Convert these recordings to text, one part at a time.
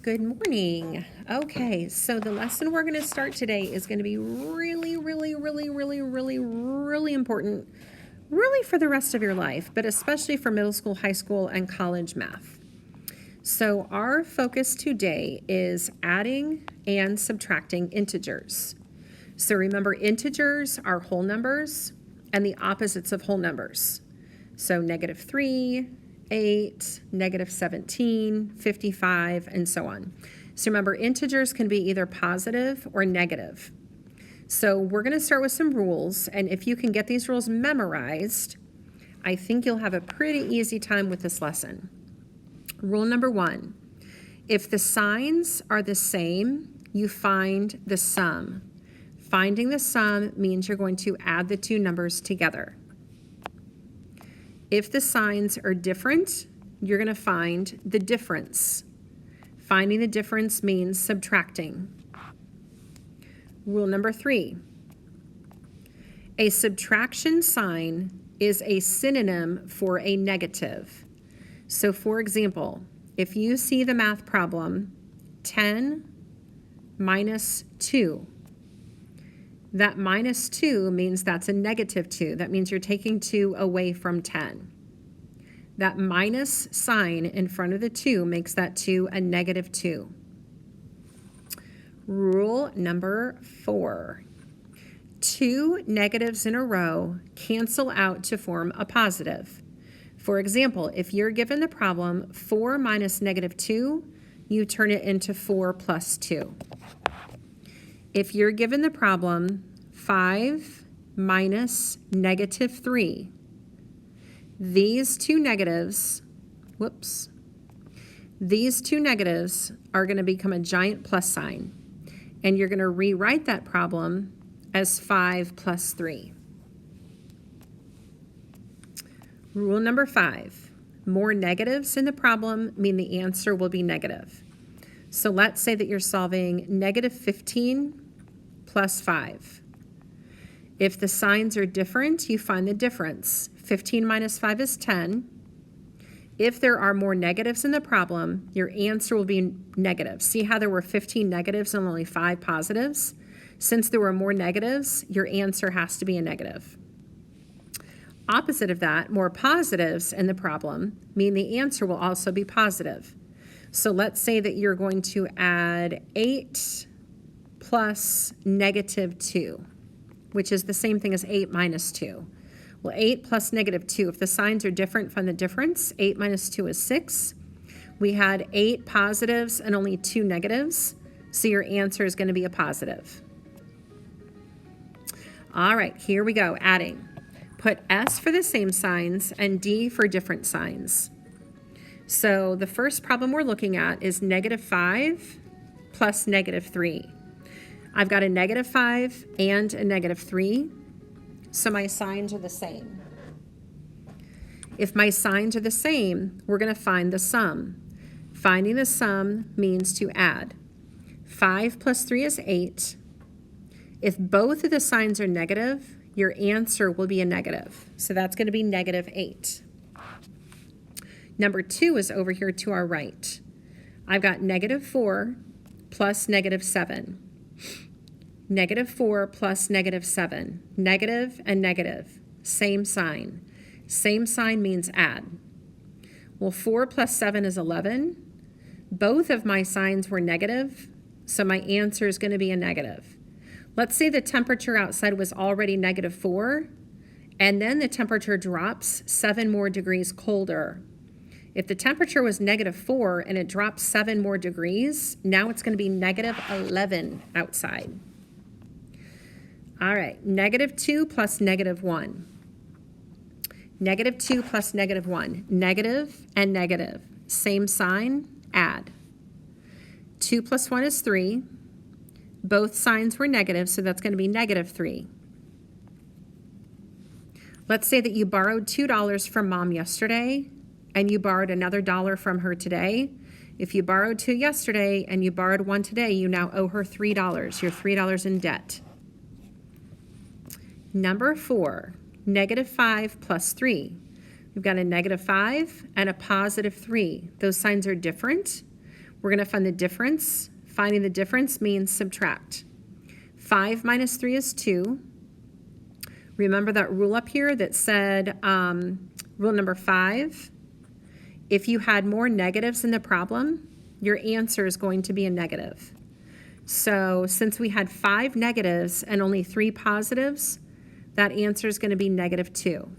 Good morning. Okay, so the lesson we're going to start today is going to be really important, really for the rest of your life, but especially for middle school, high school, and college math. So our focus today is adding and subtracting integers. So remember, integers are whole numbers and the opposites of whole numbers. So -3, 8, -17, 55, and so on. So remember, integers can be either positive or negative. So we're going to start with some rules, and if you can get these rules memorized, I think you'll have a pretty easy time with this lesson. Rule number 1, if the signs are the same, you find the sum. Finding the sum means you're going to add the two numbers together. If the signs are different, you're going to find the difference. Finding the difference means subtracting. Rule number 3, a subtraction sign is a synonym for a negative. So for example, if you see the math problem 10 minus 2, that minus 2 means that's a -2. That means you're taking 2 away from 10. That minus sign in front of the 2 makes that 2 a -2. Rule number 4, 2 negatives in a row cancel out to form a positive. For example, if you're given the problem 4 minus -2, you turn it into 4 plus 2. If you're given the problem 5 minus -3, these two negatives are going to become a giant plus sign, and you're going to rewrite that problem as 5 plus 3. Rule number 5, more negatives in the problem mean the answer will be negative. So let's say that you're solving -15 plus 5. If the signs are different, you find the difference. 15 minus 5 is 10. If there are more negatives in the problem, your answer will be negative. See how there were 15 negatives and only 5 positives? Since there were more negatives, your answer has to be a negative. Opposite of that, more positives in the problem mean the answer will also be positive. So let's say that you're going to add 8 plus -2, which is the same thing as 8 minus 2. Well, 8 plus -2, if the signs are different from the difference, 8 minus 2 is 6. We had 8 positives and only 2 negatives, so your answer is going to be a positive. All right, here we go, adding. Put S for the same signs and D for different signs. So the first problem we're looking at is -5 plus -3. I've got a -5 and a -3, so my signs are the same. If my signs are the same, we're going to find the sum. Finding the sum means to add. 5 plus 3 is 8. If both of the signs are negative, your answer will be a negative. So that's going to be -8. Number 2 is over here to our right. I've got -4 plus -7. -4 plus -7. Negative and negative. Same sign. Same sign means add. Well, 4 plus 7 is 11. Both of my signs were negative, so my answer is going to be a negative. Let's say the temperature outside was already -4, and then the temperature drops 7 more degrees colder. If the temperature was -4 and it drops 7 more degrees, now it's going to be -11 outside. All right, -2 plus -1. -2 plus -1. Negative and negative. Same sign, add. 2 plus 1 is 3. Both signs were negative, so that's going to be -3. Let's say that you borrowed $2 from mom yesterday and you borrowed another $1 from her today. If you borrowed 2 yesterday and you borrowed 1 today, you now owe her $3. You're $3 in debt. Number 4, -5 plus 3. We've got a -5 and a +3. Those signs are different. We're going to find the difference. Finding the difference means subtract. 5 minus 3 is 2. Remember that rule up here that said, rule number 5, if you had more negatives in the problem, your answer is going to be a negative. So since we had 5 negatives and only 3 positives, that answer is going to be -2.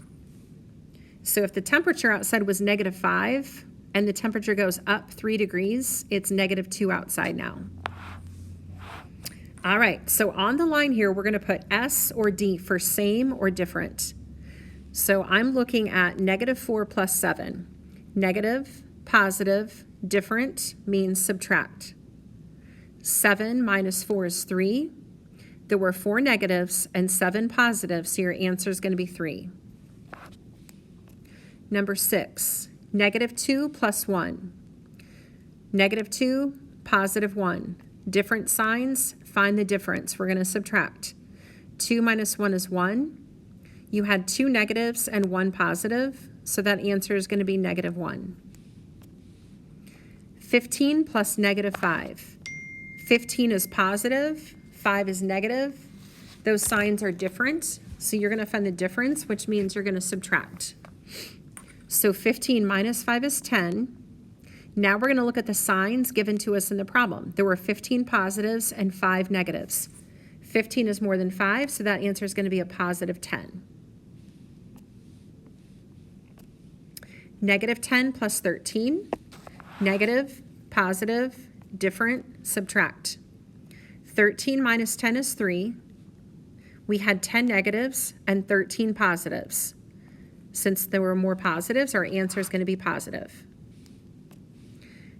So if the temperature outside was -5 and the temperature goes up 3 degrees, it's -2 outside now. All right, so on the line here, we're going to put S or D for same or different. So I'm looking at -4 plus 7. Negative, positive, different means subtract. 7 minus 4 is 3. There were 4 negatives and 7 positives, so your answer is going to be 3. Number 6, -2 plus 1. -2, +1. Different signs, find the difference. We're going to subtract. 2 minus 1 is 1. You had 2 negatives and 1 positive, so that answer is going to be -1. 15 plus -5. 15 is positive, 5 is negative. Those signs are different, so you're going to find the difference, which means you're going to subtract. So 15 minus 5 is 10. Now we're going to look at the signs given to us in the problem. There were 15 positives and 5 negatives. 15 is more than 5, so that answer is going to be a +10. -10 plus 13. Negative, positive, different, subtract. 13 minus 10 is 3. We had 10 negatives and 13 positives. Since there were more positives, our answer is going to be positive.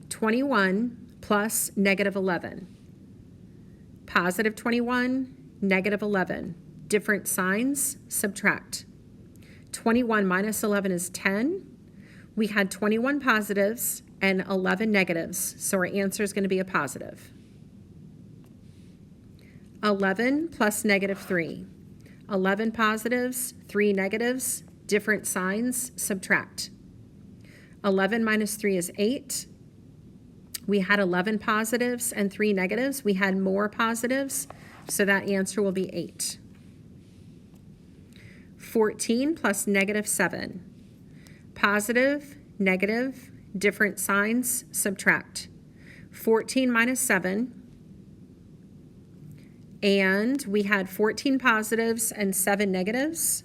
21 plus -11. Positive 21, -11. Different signs, subtract. 21 minus 11 is 10. We had 21 positives and 11 negatives, so our answer is going to be a positive. 11 plus -3. 11 positives, 3 negatives, different signs, subtract. 11 minus 3 is 8. We had 11 positives and 3 negatives. We had more positives, so that answer will be 8. 14 plus -7. Positive, negative, different signs, subtract. 14 minus 7. And we had 14 positives and 7 negatives.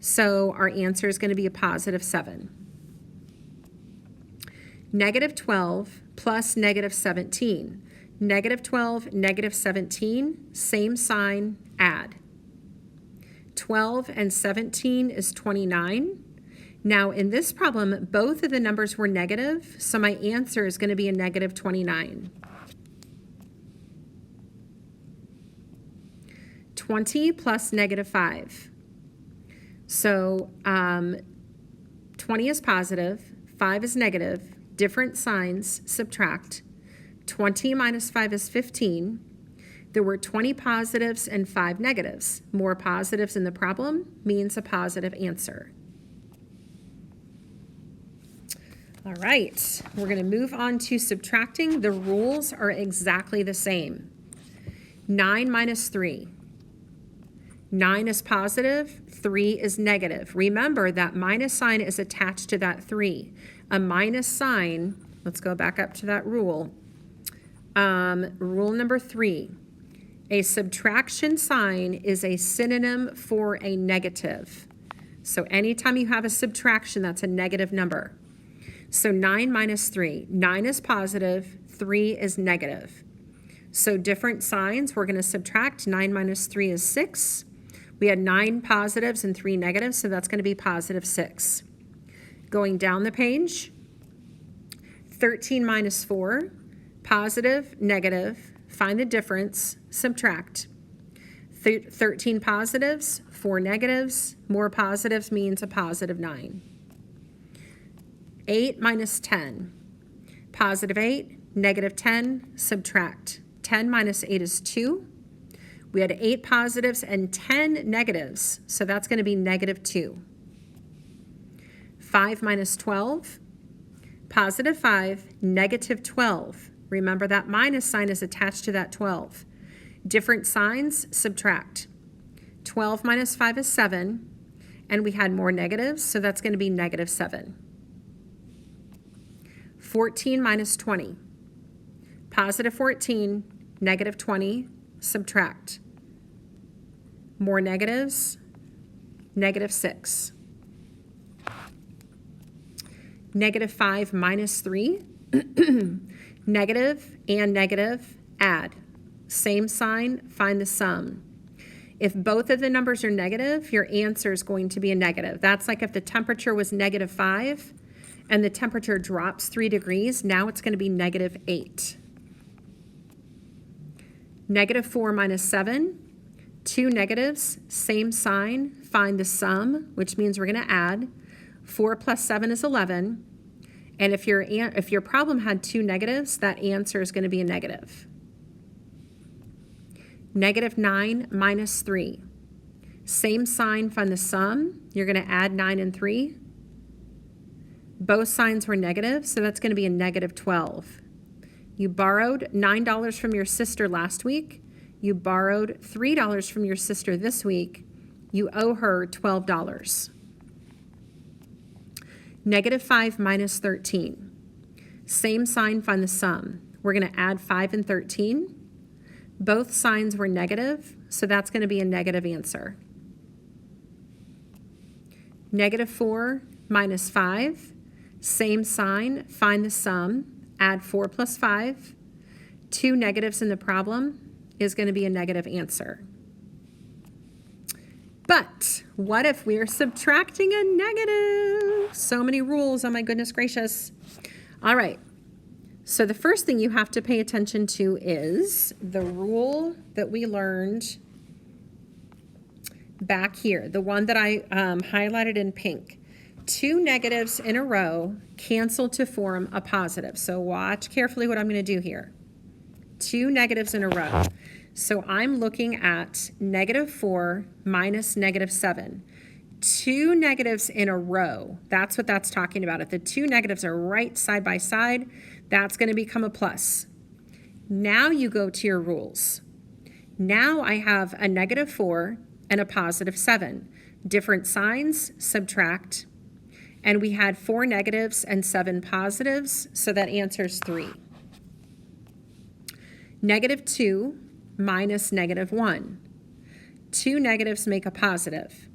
So our answer is going to be a +7. -12 plus -17. -12, -17, same sign, add. 12 and 17 is 29. Now in this problem, both of the numbers were negative, so my answer is going to be a -29. 20 plus -5. So 20 is positive, 5 is negative, different signs, subtract. 20 minus 5 is 15. There were 20 positives and 5 negatives. More positives in the problem means a positive answer. All right, we're going to move on to subtracting. The rules are exactly the same. 9 minus 3. 9 is positive, 3 is negative. Remember that minus sign is attached to that 3. A minus sign, let's go back up to that rule. Rule number 3, a subtraction sign is a synonym for a negative. So anytime you have a subtraction, that's a negative number. So 9 minus 3, 9 is positive, 3 is negative. So different signs, we're going to subtract. 9 minus 3 is 6. We had 9 positives and 3 negatives, so that's going to be +6. Going down the page, 13 minus 4, positive, negative, find the difference, subtract. 13 positives, 4 negatives, more positives means a +9. 8 minus 10, +8, -10, subtract. 10 minus 8 is 2. We had 8 positives and 10 negatives, so that's going to be -2. 5 minus 12, Positive 5, negative 12. Remember that minus sign is attached to that 12. Different signs, subtract. 12 minus 5 is 7, and we had more negatives, so that's going to be negative 7. 14 minus 20. Positive 14, negative 20, subtract. More negatives, negative 6. Negative 5 minus 3. Negative and negative, add. Same sign, find the sum. If both of the numbers are negative, your answer is going to be a negative. That's like if the temperature was negative 5 and the temperature drops 3 degrees, now it's going to be negative 8. Negative 4 minus 7. Two negatives, same sign, find the sum, which means we're going to add. 4 plus 7 is 11. And if your problem had two negatives, that answer is going to be a negative. Negative 9 minus 3. Same sign, find the sum. You're going to add 9 and 3. Both signs were negative, so that's going to be a negative 12. You borrowed $9 from your sister last week. You borrowed $3 from your sister this week. You owe her $12. Negative 5 minus 13. Same sign, find the sum. We're going to add 5 and 13. Both signs were negative, so that's going to be a negative answer. Negative 4 minus 5. Same sign, find the sum. Add 4 plus 5. Two negatives in the problem is going to be a negative answer. But what if we're subtracting a negative? So many rules, oh my goodness gracious. All right, so the first thing you have to pay attention to is the rule that we learned back here, the one that I highlighted in pink. Two negatives in a row cancel to form a positive. So watch carefully what I'm going to do here. Two negatives in a row. So I'm looking at negative 4 minus negative 7. Two negatives in a row. That's what that's talking about. If the two negatives are right side by side, that's going to become a plus. Now you go to your rules. Now I have a negative 4 and a positive 7. Different signs, subtract. And we had 4 negatives and 7 positives, so that answers 3. Negative 2 minus negative 1. Two negatives make a positive.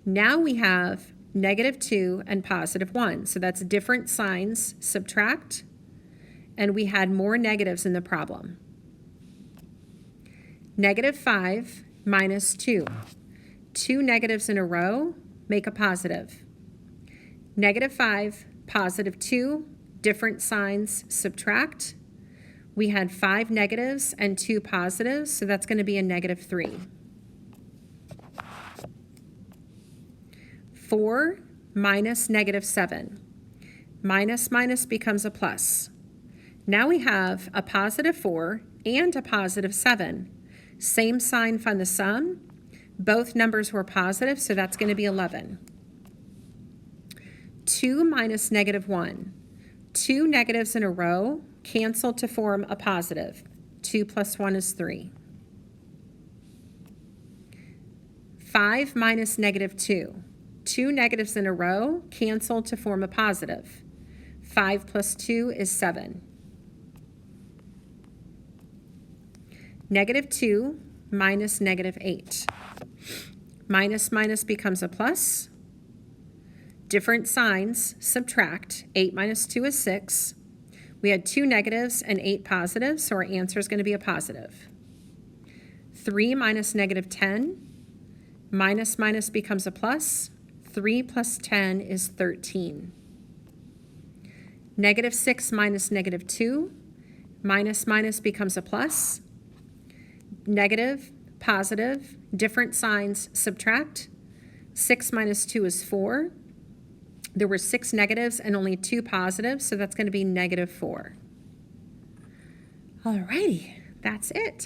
Now we have negative 2 and positive 1. So that's different signs, subtract. And we had more negatives in the problem. Negative 5 minus 2. Two negatives in a row make a positive. Negative 5, positive 2, different signs, subtract. We had 5 negatives and 2 positives, so that's going to be a negative 3. 4 minus negative 7. Minus minus becomes a plus. Now we have a positive 4 and a positive 7. Same sign, find the sum. Both numbers were positive, so that's going to be 11. 2 minus negative 1. Two negatives in a row cancel to form a positive. 2 plus 1 is 3. 5 minus negative 2. Two negatives in a row cancel to form a positive. 5 plus 2 is 7. Negative 2 minus negative 8. Minus minus becomes a plus. Different signs, subtract. 8 minus 2 is 6. We had 2 negatives and 8 positives, so our answer is going to be a positive. 3 minus negative 10. Minus minus becomes a plus. 3 plus 10 is 13. Negative 6 minus negative 2. Minus minus becomes a plus. Negative, positive, different signs, subtract. 6 minus 2 is 4. There were 6 negatives and only 2 positives, so that's going to be negative 4. All righty, that's it.